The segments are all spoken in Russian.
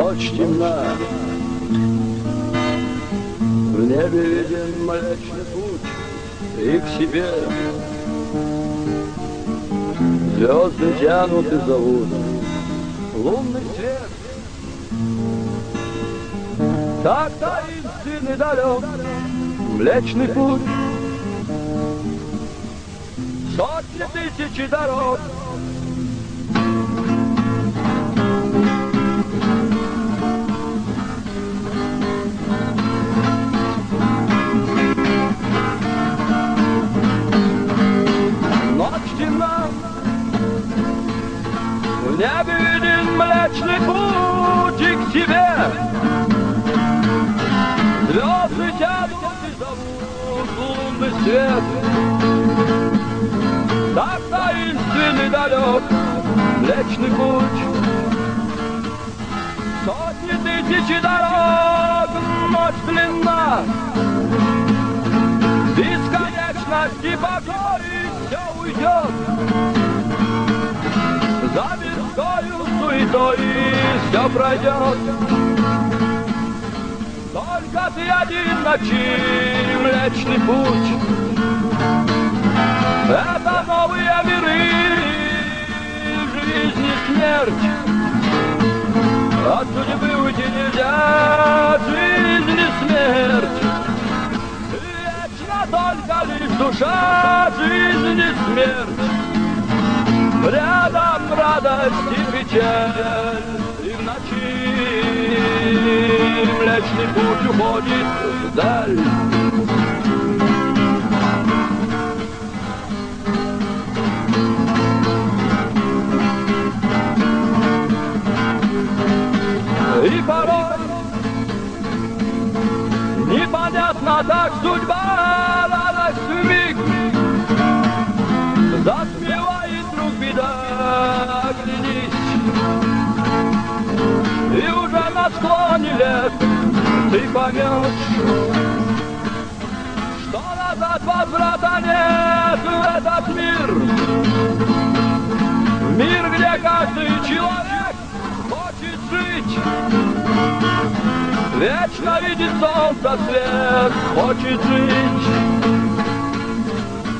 Ночь темна, в небе виден Млечный Путь, и к себе звезды тянут и зовут. Лунный свет так таинственный далек, Млечный Путь, сотни тысяч дорог. Ночь темна, в небе виден Млечный Путь, и к себе звезды тянут и зовут. Лунный свет так таинственный далек, Млечный Путь, сотни тысяч дорог. Ночь длинна, бесконечности покой, все уйдет за мирскою суетой, все пройдет. Только ты один ночи, Млечный Путь. Это новые миры, жизнь и смерть. От судьбы уйти нельзя, жизнь и смерть. Вечно только лишь душа, жизнь и смерть. Рядом радость и печаль, и в ночи Млечный Путь уходит вдаль. И порой непонятно так судьба, радость вмиг затмевает вдруг беда. Оглянись, и уже на склоне лет ты поймешь, что назад возврата нет в этот мир. Мир, где каждый человек хочет жить, вечно видит солнце свет, хочет жить.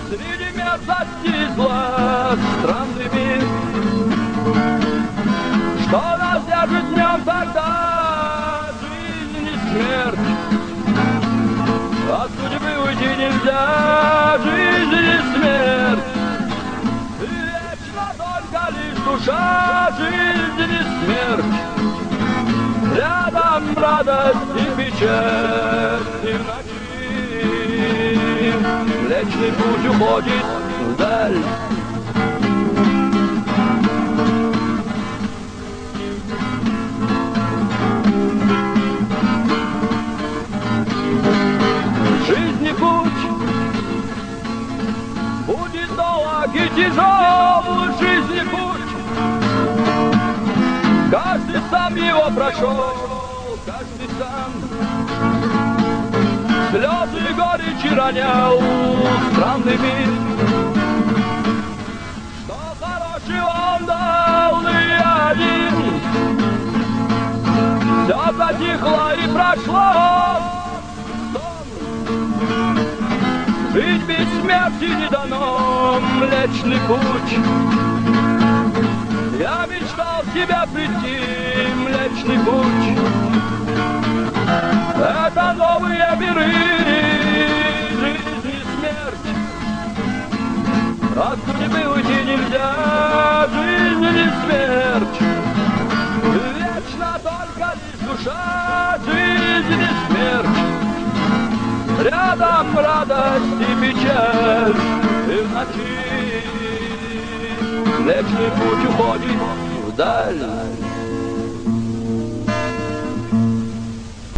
Среди мерзости и зла странный мир, что нас держит в нем тогда жизнь и смерть. От судьбы уйти нельзя, жизнь и смерть. Вечно только лишь душа, жизнь и смерть. Рядом радость и печаль, и в ночи Млечный Путь уходит вдаль. Жизнь и путь будет долг и тяжел, жизнь и путь. Каждый сам его прошел, каждый сам слезы и горечи ронял. Странный мир, что хорошего он дал, и один. Все затихло и прошло, жить без смерти не дано. Млечный Путь, я мечтал в тебя прийти, Млечный Путь. Это новые миры, жизнь и смерть. От судьбы уйти нельзя, жизнь и смерть. Вечно только лишь душа, жизнь и смерть. Рядом радость и печаль, и в ночи Млечный Путь уходит вдаль.